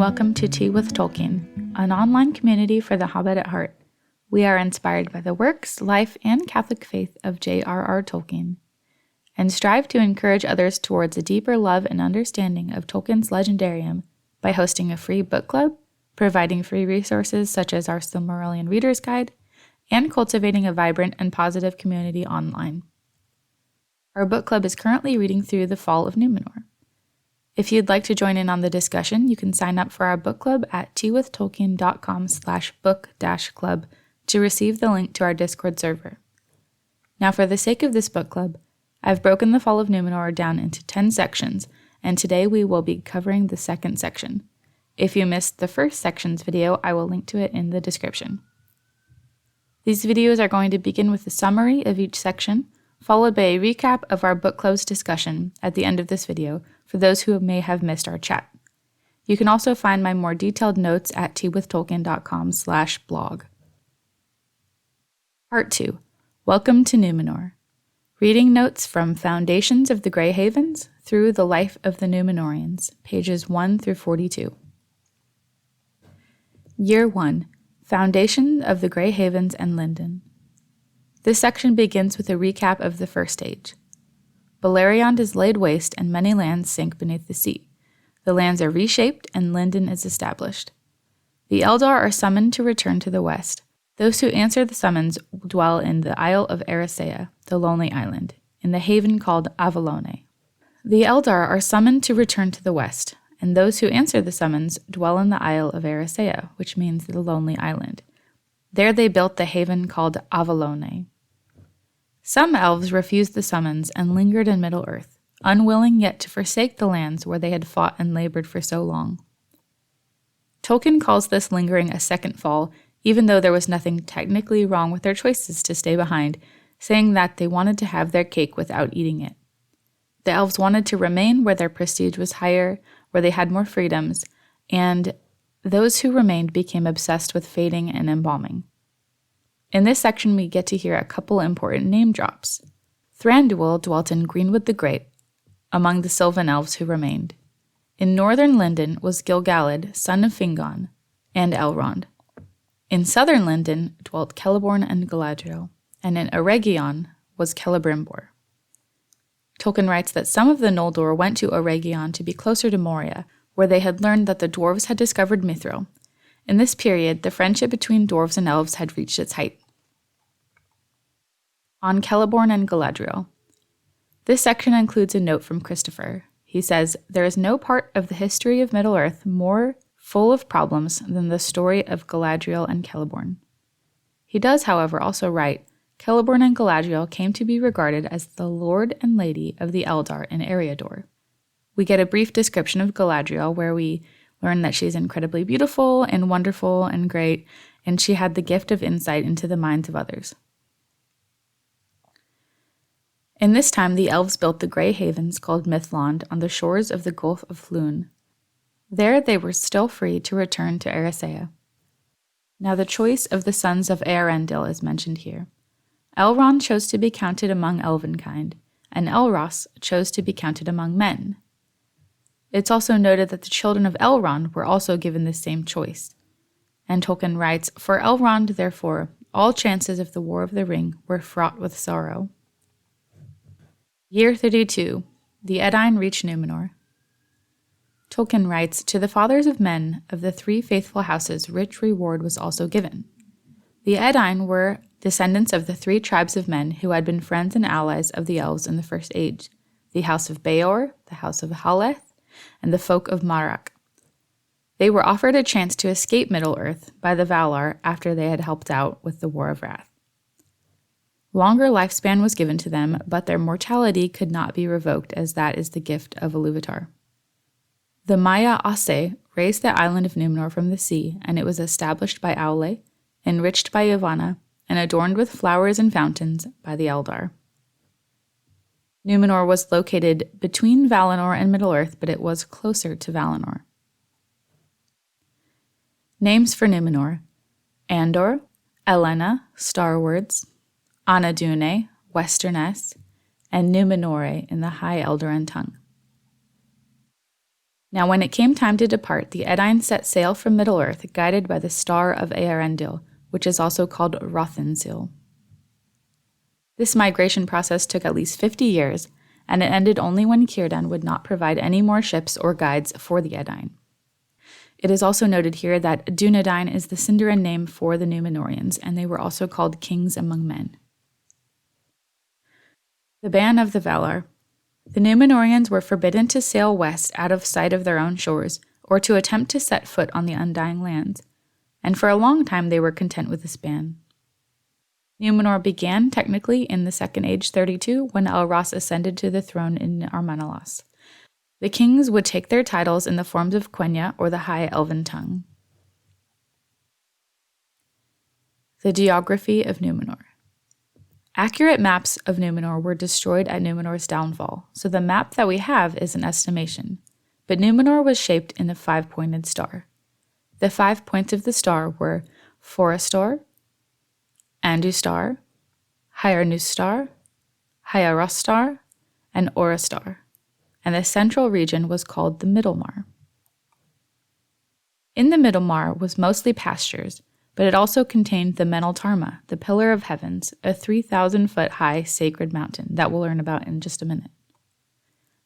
welcome to Tea with Tolkien, an online community for the Hobbit at heart. We are inspired by the works, life, and Catholic faith of JRR Tolkien, and strive to encourage others towards a deeper love and understanding of Tolkien's Legendarium by hosting a free book club, providing free resources such as our Silmarillion Reader's Guide, and cultivating a vibrant and positive community online. Our book club is currently reading through the Fall of Númenor. If you'd like to join in on the discussion, you can sign up for our book club at teawithtolkien.com/book-club to receive the link to our Discord server. Now, for the sake of this book club, I've broken the Fall of Númenor down into 10 sections, and today we will be covering the second section. If you missed the first section's video, I will link to it in the description. These videos are going to begin with a summary of each section, followed by a recap of our book club's discussion at the end of this video for those who may have missed our chat. You can also find my more detailed notes at teawithtolkien.com/blog. Part 2. Welcome to Númenor. Reading notes from Foundations of the Grey Havens through the Life of the Númenóreans, pages 1 through 42. Year 1. Foundation of the Grey Havens and Lindon. This section begins with a recap of the First Age. Beleriand is laid waste and many lands sink beneath the sea. The lands are reshaped and Lindon is established. The Eldar are summoned to return to the west. Those who answer the summons dwell in the Isle of Erisea, the Lonely Island, in the haven called Avalone. The Eldar are summoned to return to the west, and those who answer the summons dwell in the Isle of Erisea, which means the Lonely Island. There they built the haven called Avalone. Some elves refused the summons and lingered in Middle-earth, unwilling yet to forsake the lands where they had fought and labored for so long. Tolkien calls this lingering a second fall, even though there was nothing technically wrong with their choices to stay behind, saying that they wanted to have their cake without eating it. The elves wanted to remain where their prestige was higher, where they had more freedoms, and those who remained became obsessed with fading and embalming. In this section, we get to hear a couple important name drops. Thranduil dwelt in Greenwood the Great, among the Sylvan elves who remained. In northern Lindon was Gil-galad, son of Fingon, and Elrond. In southern Lindon dwelt Celeborn and Galadriel, and in Eregion was Celebrimbor. Tolkien writes that some of the Noldor went to Eregion to be closer to Moria, where they had learned that the dwarves had discovered Mithril. In this period, the friendship between dwarves and elves had reached its height. On Celeborn and Galadriel. This section includes a note from Christopher. He says, "There is no part of the history of Middle-earth more full of problems than the story of Galadriel and Celeborn." He does, however, also write, Celeborn and Galadriel came to be regarded as the lord and lady of the Eldar in Eriador. We get a brief description of Galadriel where we learn that she's incredibly beautiful and wonderful and great, and she had the gift of insight into the minds of others. In this time, the elves built the Grey Havens called Mithlond on the shores of the Gulf of Llŷn. There they were still free to return to Erisea. Now the choice of the sons of Eärendil is mentioned here. Elrond chose to be counted among elvenkind, and Elros chose to be counted among men. It's also noted that the children of Elrond were also given the same choice. And Tolkien writes, "For Elrond, therefore, all chances of the War of the Ring were fraught with sorrow." Year 32. The Edain reach Númenor. Tolkien writes, "To the fathers of men of the three faithful houses rich reward was also given." The Edain were descendants of the three tribes of men who had been friends and allies of the elves in the First Age, the House of Beor, the House of Haleth, and the folk of Marach. They were offered a chance to escape Middle-earth by the Valar after they had helped out with the War of Wrath. Longer lifespan was given to them, but their mortality could not be revoked, as that is the gift of Ilúvatar. The Maya Ase raised the island of Númenor from the sea, and it was established by Aule, enriched by Yavanna, and adorned with flowers and fountains by the Eldar. Númenor was located between Valinor and Middle-earth, but it was closer to Valinor. Names for Númenor: Andor, Elena, Starwards, Anadune, Westernesse, and Númenóre in the High Eldarin tongue. Now when it came time to depart, the Edain set sail from Middle-earth, guided by the Star of Eärendil, which is also called Rothinsil. This migration process took at least 50 years, and it ended only when Círdan would not provide any more ships or guides for the Edain. It is also noted here that Dunedain is the Sindarin name for the Númenóreans, and they were also called kings among men. The ban of the Valar. The Númenóreans were forbidden to sail west out of sight of their own shores, or to attempt to set foot on the Undying Lands, and for a long time they were content with this ban. Númenor began technically in the Second Age 32 when Elros ascended to the throne in Armanelas. The kings would take their titles in the forms of Quenya or the High Elven tongue. The geography of Númenor. Accurate maps of Númenor were destroyed at Númenor's downfall, so the map that we have is an estimation. But Númenor was shaped in a 5-pointed star. The 5 points of the star were Forastor, Andustar, Hyarnustar, Hyarostar, and Orastar, and the central region was called the Middlemar. In the Middlemar was mostly pastures, but it also contained the Meneltarma, the Pillar of Heavens, a 3,000-foot-high sacred mountain that we'll learn about in just a minute.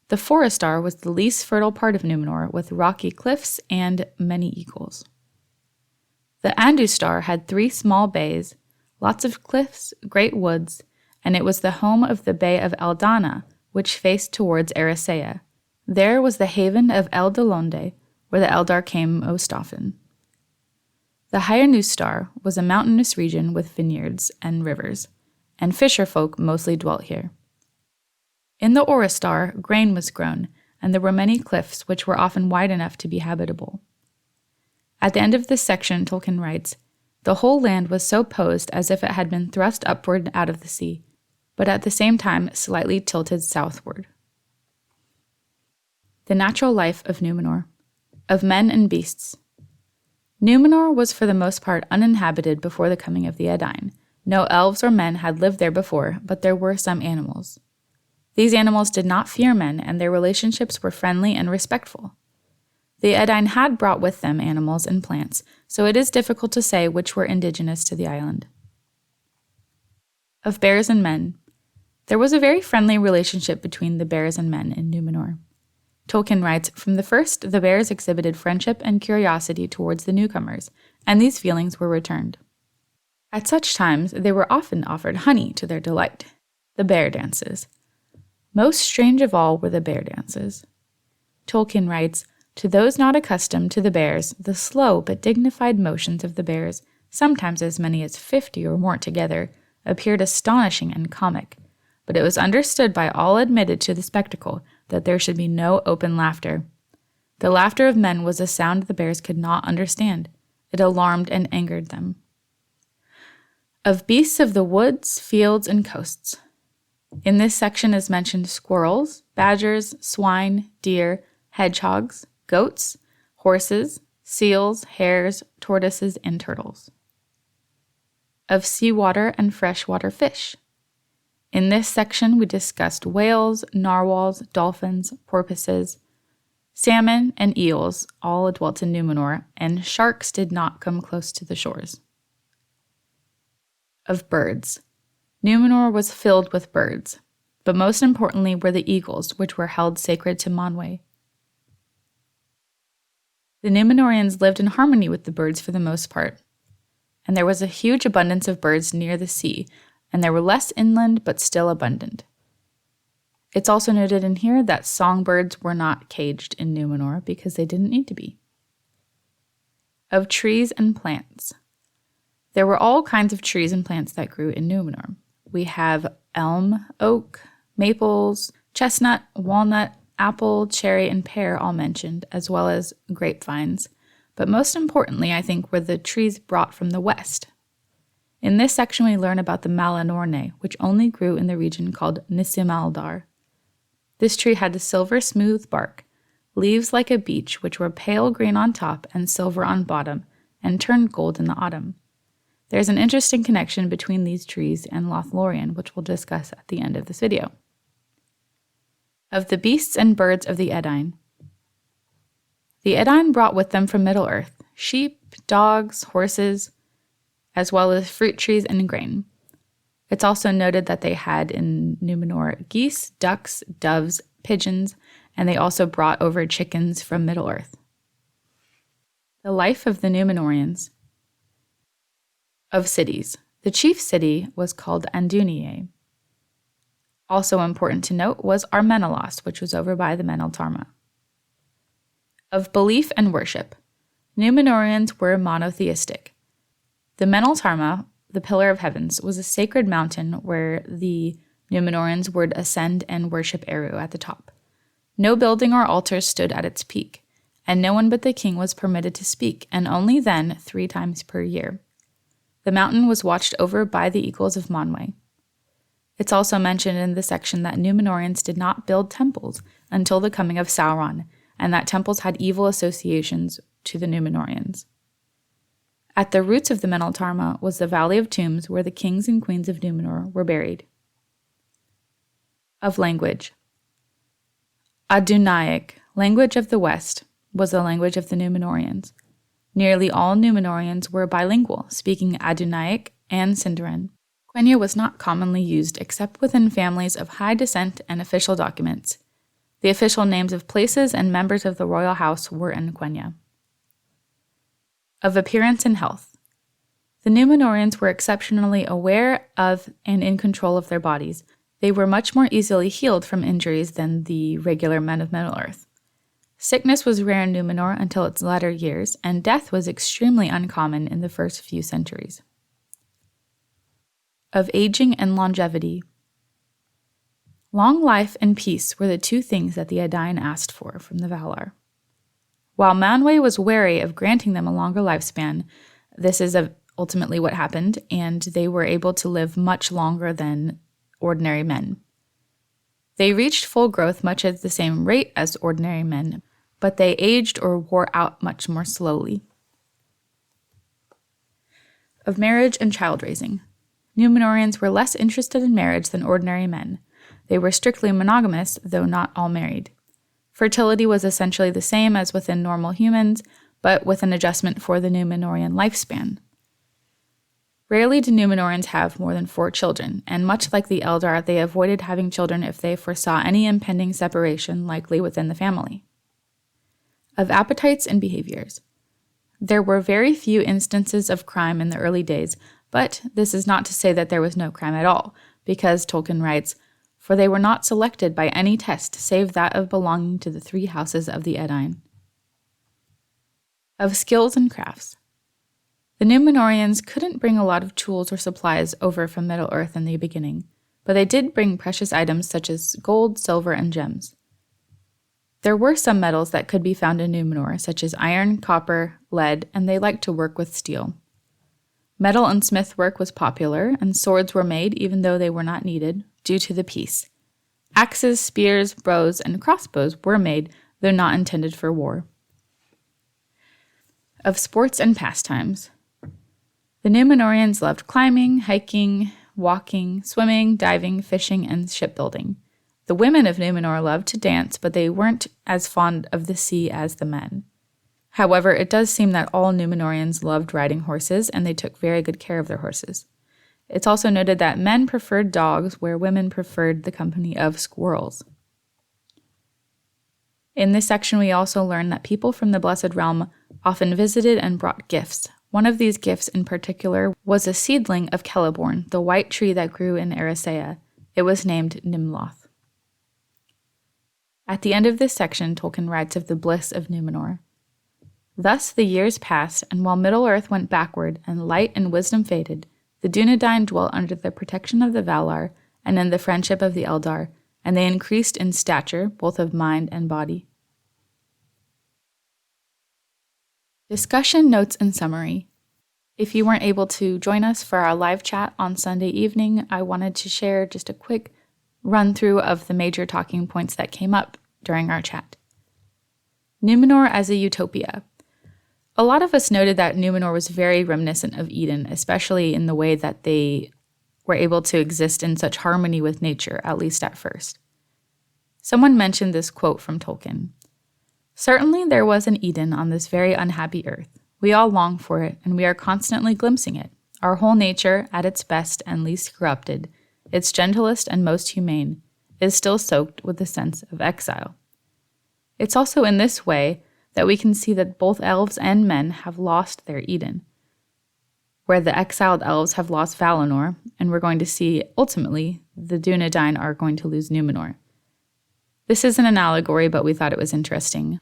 The Forastar was the least fertile part of Númenor, with rocky cliffs and many eagles. The Andustar had 3 small bays, lots of cliffs, great woods, and it was the home of the Bay of Eldana, which faced towards Erisea. There was the haven of Eldalonde, where the Eldar came most often. The Hyarnustar was a mountainous region with vineyards and rivers, and fisher folk mostly dwelt here. In the Orastar, grain was grown, and there were many cliffs which were often wide enough to be habitable. At the end of this section, Tolkien writes, "The whole land was so posed as if it had been thrust upward out of the sea, but at the same time slightly tilted southward." The natural life of Númenor. Of men and beasts. Númenor was for the most part uninhabited before the coming of the Edain. No elves or men had lived there before, but there were some animals. These animals did not fear men, and their relationships were friendly and respectful. The Edain had brought with them animals and plants, so it is difficult to say which were indigenous to the island. Of bears and men. There was a very friendly relationship between the bears and men in Númenor. Tolkien writes, "From the first, the bears exhibited friendship and curiosity towards the newcomers, and these feelings were returned. At such times, they were often offered honey to their delight." The bear dances. Most strange of all were the bear dances. Tolkien writes, "To those not accustomed to the bears, the slow but dignified motions of the bears, sometimes as many as 50 or more together, appeared astonishing and comic, but it was understood by all admitted to the spectacle that there should be no open laughter. The laughter of men was a sound the bears could not understand. It alarmed and angered them." Of beasts of the woods, fields, and coasts. In this section is mentioned squirrels, badgers, swine, deer, hedgehogs, goats, horses, seals, hares, tortoises, and turtles. Of seawater and freshwater fish. In this section, we discussed whales, narwhals, dolphins, porpoises, salmon, and eels, all dwelt in Númenor, and sharks did not come close to the shores. Of birds. Númenor was filled with birds, but most importantly were the eagles, which were held sacred to Manwë. The Númenóreans lived in harmony with the birds for the most part, and there was a huge abundance of birds near the sea, and there were less inland but still abundant. It's also noted in here that songbirds were not caged in Númenor because they didn't need to be. Of trees and plants. There were all kinds of trees and plants that grew in Númenor. We have elm, oak, maples, chestnut, walnut, apple, cherry, and pear all mentioned, as well as grapevines. But most importantly, I think, were the trees brought from the west. In this section, we learn about the Malanorne, which only grew in the region called Nisimaldar. This tree had a silver smooth bark, leaves like a beech, which were pale green on top and silver on bottom, and turned gold in the autumn. There's an interesting connection between these trees and Lothlorien, which we'll discuss at the end of this video. Of the beasts and birds of the Edain. The Edain brought with them from Middle-earth sheep, dogs, horses, as well as fruit trees and grain. It's also noted that they had in Númenor geese, ducks, doves, pigeons, and they also brought over chickens from Middle-earth. The life of the Númenóreans. Of cities. The chief city was called Andúnië. Also important to note was Armenelos, which was over by the Meneltarma. Of belief and worship. Númenóreans were monotheistic. The Meneltarma, the Pillar of Heavens, was a sacred mountain where the Númenóreans would ascend and worship Eru at the top. No building or altar stood at its peak, and no one but the king was permitted to speak, and only then 3 times per year. The mountain was watched over by the eagles of Manwë. It's also mentioned in the section that Númenóreans did not build temples until the coming of Sauron, and that temples had evil associations to the Númenóreans. At the roots of the Meneltarma was the Valley of Tombs, where the kings and queens of Númenor were buried. Of language. Adunaic, language of the West, was the language of the Númenóreans. Nearly all Númenóreans were bilingual, speaking Adunaic and Sindarin. Quenya was not commonly used except within families of high descent and official documents. The official names of places and members of the royal house were in Quenya. Of appearance and health. The Númenóreans were exceptionally aware of and in control of their bodies. They were much more easily healed from injuries than the regular men of Middle-earth. Sickness was rare in Númenor until its latter years, and death was extremely uncommon in the first few centuries. Of aging and longevity. Long life and peace were the 2 things that the Edain asked for from the Valar. While Manwë was wary of granting them a longer lifespan, this is ultimately what happened, and they were able to live much longer than ordinary men. They reached full growth much at the same rate as ordinary men, but they aged or wore out much more slowly. Of marriage and child raising. Númenóreans were less interested in marriage than ordinary men. They were strictly monogamous, though not all married. Fertility was essentially the same as within normal humans, but with an adjustment for the Númenórean lifespan. Rarely did Númenóreans have more than 4 children, and much like the Eldar, they avoided having children if they foresaw any impending separation likely within the family. Of appetites and behaviors. There were very few instances of crime in the early days, but this is not to say that there was no crime at all, because Tolkien writes, "For they were not selected by any test save that of belonging to the 3 houses of the Edain." Of skills and crafts. The Númenóreans couldn't bring a lot of tools or supplies over from Middle-earth in the beginning, but they did bring precious items such as gold, silver, and gems. There were some metals that could be found in Númenor, such as iron, copper, lead, and they liked to work with steel. Metal and smith work was popular, and swords were made even though they were not needed, due to the peace. Axes, spears, bows, and crossbows were made, though not intended for war. Of sports and pastimes. The Númenóreans loved climbing, hiking, walking, swimming, diving, fishing, and shipbuilding. The women of Númenor loved to dance, but they weren't as fond of the sea as the men. However, it does seem that all Númenóreans loved riding horses, and they took very good care of their horses. It's also noted that men preferred dogs, where women preferred the company of squirrels. In this section, we also learn that people from the Blessed Realm often visited and brought gifts. One of these gifts in particular was a seedling of Celeborn, the white tree that grew in Erisea. It was named Nimloth. At the end of this section, Tolkien writes of the bliss of Númenor. Thus the years passed, and while Middle-earth went backward and light and wisdom faded, the Dúnedain dwelt under the protection of the Valar and in the friendship of the Eldar, and they increased in stature, both of mind and body. Discussion notes and summary. If you weren't able to join us for our live chat on Sunday evening, I wanted to share just a quick run-through of the major talking points that came up during our chat. Númenor as a utopia. A lot of us noted that Númenor was very reminiscent of Eden, especially in the way that they were able to exist in such harmony with nature, at least at first. Someone mentioned this quote from Tolkien. Certainly there was an Eden on this very unhappy earth. We all long for it, and we are constantly glimpsing it. Our whole nature, at its best and least corrupted, its gentlest and most humane, is still soaked with the sense of exile. It's also in this way that we can see that both elves and men have lost their Eden, where the exiled elves have lost Valinor, and we're going to see, ultimately, the Dunedain are going to lose Númenor. This isn't an allegory, but we thought it was interesting.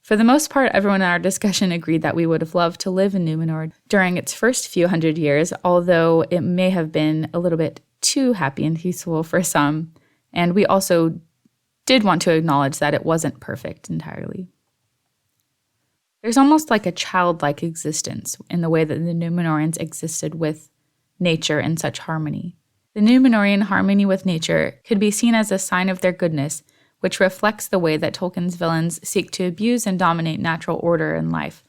For the most part, everyone in our discussion agreed that we would have loved to live in Númenor during its first few hundred years, although it may have been a little bit too happy and peaceful for some, and we also did want to acknowledge that it wasn't perfect entirely. There's almost like a childlike existence in the way that the Númenóreans existed with nature in such harmony. The Númenórean harmony with nature could be seen as a sign of their goodness, which reflects the way that Tolkien's villains seek to abuse and dominate natural order in life.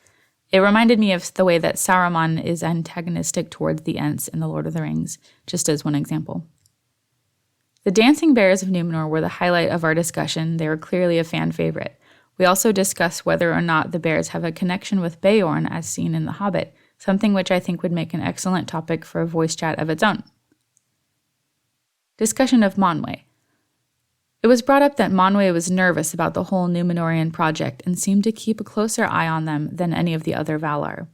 It reminded me of the way that Saruman is antagonistic towards the Ents in The Lord of the Rings, just as one example. The dancing bears of Númenor were the highlight of our discussion. They were clearly a fan favorite. We also discussed whether or not the bears have a connection with Beorn as seen in The Hobbit, something which I think would make an excellent topic for a voice chat of its own. Discussion of Manwë. It was brought up that Manwë was nervous about the whole Númenórean project and seemed to keep a closer eye on them than any of the other Valar.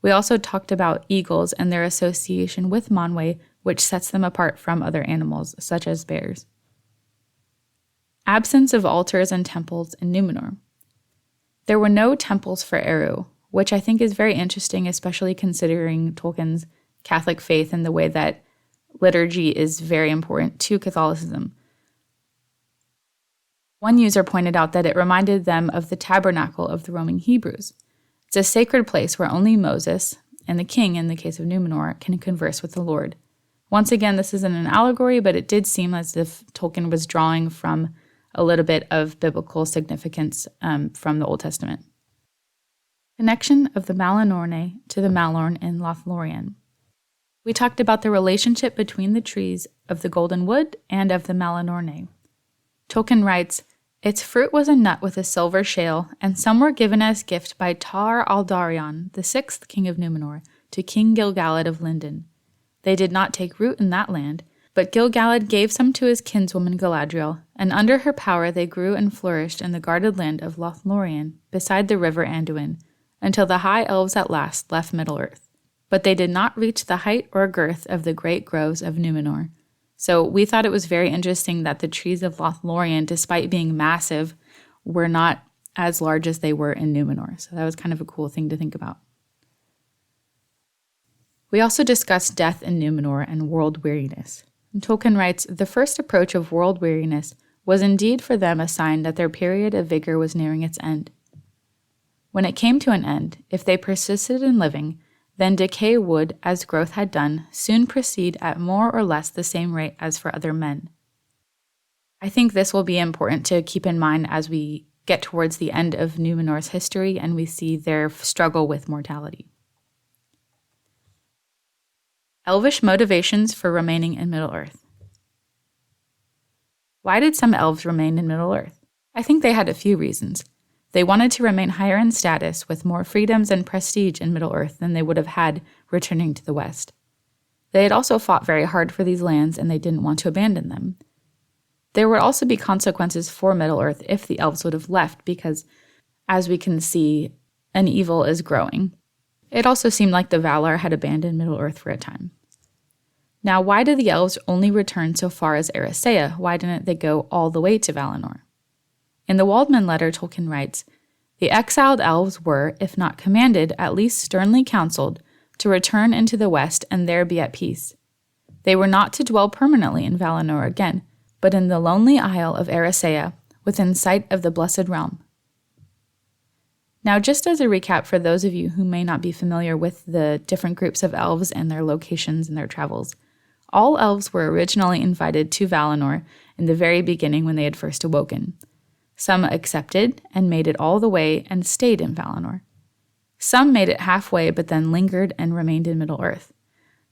We also talked about eagles and their association with Manwë, which sets them apart from other animals, such as bears. Absence of altars and temples in Númenor. There were no temples for Eru, which I think is very interesting, especially considering Tolkien's Catholic faith and the way that liturgy is very important to Catholicism. One user pointed out that it reminded them of the tabernacle of the Roman Hebrews. It's a sacred place where only Moses, and the king in the case of Númenor, can converse with the Lord. Once again, this isn't an allegory, but it did seem as if Tolkien was drawing from a little bit of biblical significance from the Old Testament. Connection of the Malinorne to the Malorn in Lothlorien. We talked about the relationship between the trees of the Golden Wood and of the Malinorne. Tolkien writes, "Its fruit was a nut with a silver shale, and some were given as gift by Tar Aldarion, the 6th king of Númenor, to King Gil-galad of Lindon. They did not take root in that land, but Gil-galad gave some to his kinswoman Galadriel, and under her power they grew and flourished in the guarded land of Lothlorien, beside the river Anduin, until the high elves at last left Middle-earth. But they did not reach the height or girth of the great groves of Númenor." So we thought it was very interesting that the trees of Lothlorien, despite being massive, were not as large as they were in Númenor. So that was kind of a cool thing to think about. We also discussed death in Númenor and world weariness. And Tolkien writes, "The first approach of world weariness was indeed for them a sign that their period of vigor was nearing its end. When it came to an end, if they persisted in living, then decay would, as growth had done, soon proceed at more or less the same rate as for other men." I think this will be important to keep in mind as we get towards the end of Númenor's history and we see their struggle with mortality. Elvish motivations for remaining in Middle-earth. Why did some elves remain in Middle-earth? I think they had a few reasons. They wanted to remain higher in status with more freedoms and prestige in Middle-earth than they would have had returning to the West. They had also fought very hard for these lands and they didn't want to abandon them. There would also be consequences for Middle-earth if the elves would have left because, as we can see, an evil is growing. It also seemed like the Valar had abandoned Middle-earth for a time. Now, why did the elves only return so far as Erisea? Why didn't they go all the way to Valinor? In the Waldman letter, Tolkien writes, "The exiled elves were, if not commanded, at least sternly counseled, to return into the West and there be at peace. They were not to dwell permanently in Valinor again, but in the lonely isle of Erisea, within sight of the Blessed Realm." Now, just as a recap for those of you who may not be familiar with the different groups of elves and their locations and their travels, all elves were originally invited to Valinor in the very beginning when they had first awoken. Some accepted and made it all the way and stayed in Valinor. Some made it halfway but then lingered and remained in Middle-earth.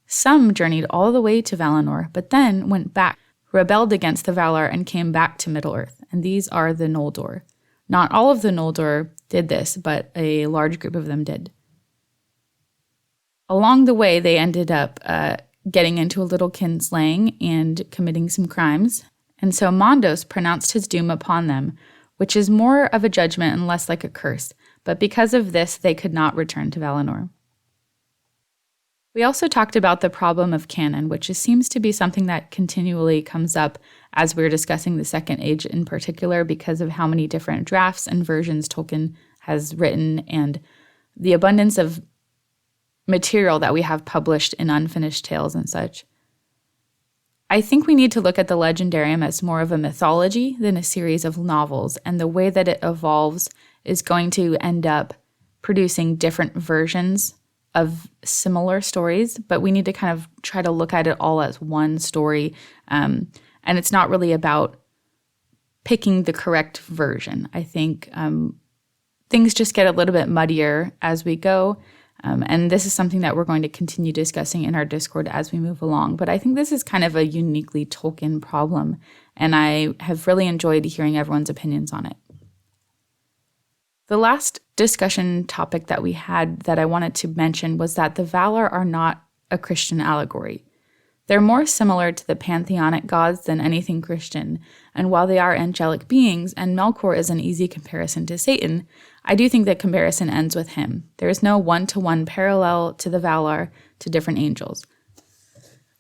Some journeyed all the way to Valinor but then went back, rebelled against the Valar and came back to Middle-earth, and these are the Noldor. Not all of the Noldor did this, but a large group of them did. Along the way, they ended up getting into a little kinslaying and committing some crimes. And so Mondos pronounced his doom upon them, which is more of a judgment and less like a curse. But because of this, they could not return to Valinor. We also talked about the problem of canon, which seems to be something that continually comes up as we're discussing the Second Age in particular because of how many different drafts and versions Tolkien has written and the abundance of material that we have published in unfinished tales and such. I think we need to look at the Legendarium as more of a mythology than a series of novels, and the way that it evolves is going to end up producing different versions of similar stories, but we need to kind of try to look at it all as one story, and it's not really about picking the correct version. I think things just get a little bit muddier as we go, and this is something that we're going to continue discussing in our Discord as we move along. But I think this is kind of a uniquely Tolkien problem, and I have really enjoyed hearing everyone's opinions on it. The last discussion topic that we had that I wanted to mention was that the Valar are not a Christian allegory. They're more similar to the pantheonic gods than anything Christian, and while they are angelic beings, and Melkor is an easy comparison to Satan, I do think that comparison ends with him. There is no one-to-one parallel to the Valar to different angels.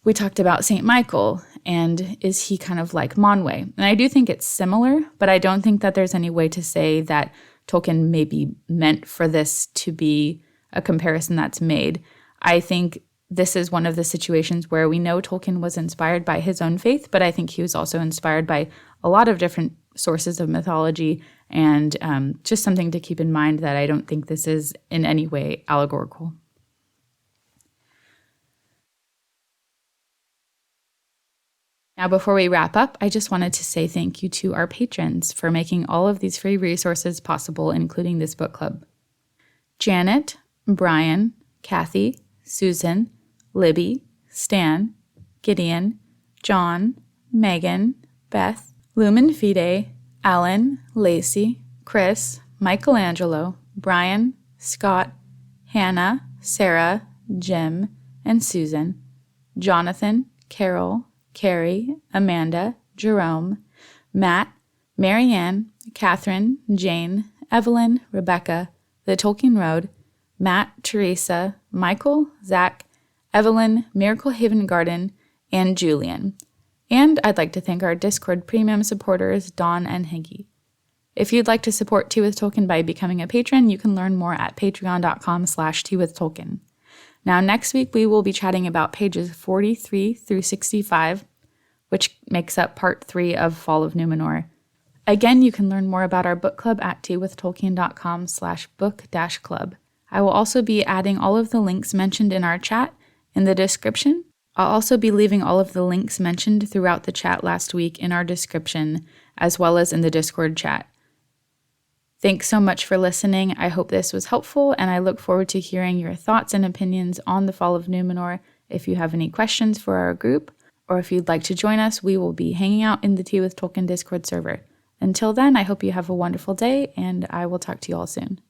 We talked about St. Michael, and is he kind of like Manwë? And I do think it's similar, but I don't think that there's any way to say that Tolkien maybe meant for this to be a comparison that's made. I think this is one of the situations where we know Tolkien was inspired by his own faith, but I think he was also inspired by a lot of different sources of mythology, and just something to keep in mind that I don't think this is in any way allegorical. Now, before we wrap up, I just wanted to say thank you to our patrons for making all of these free resources possible, including this book club. Janet, Brian, Kathy, Susan, Libby, Stan, Gideon, John, Megan, Beth, Lumen Fide, Alan, Lacey, Chris, Michelangelo, Brian, Scott, Hannah, Sarah, Jim, and Susan, Jonathan, Carol, Carrie, Amanda, Jerome, Matt, Marianne, Catherine, Jane, Evelyn, Rebecca, The Tolkien Road, Matt, Teresa, Michael, Zach, Evelyn, Miracle Haven Garden, and Julian. And I'd like to thank our Discord premium supporters, Dawn and Higgy. If you'd like to support Tea with Tolkien by becoming a patron, you can learn more at patreon.com/teawithtolkien. Now, next week, we will be chatting about pages 43 through 65, which makes up part 3 of Fall of Númenor. Again, you can learn more about our book club at teawithtolkien.com/book-club. I will also be adding all of the links mentioned in our chat in the description. I'll also be leaving all of the links mentioned throughout the chat last week in our description, as well as in the Discord chat. Thanks so much for listening. I hope this was helpful, and I look forward to hearing your thoughts and opinions on the Fall of Númenor. If you have any questions for our group, or if you'd like to join us, we will be hanging out in the Tea with Tolkien Discord server. Until then, I hope you have a wonderful day, and I will talk to you all soon.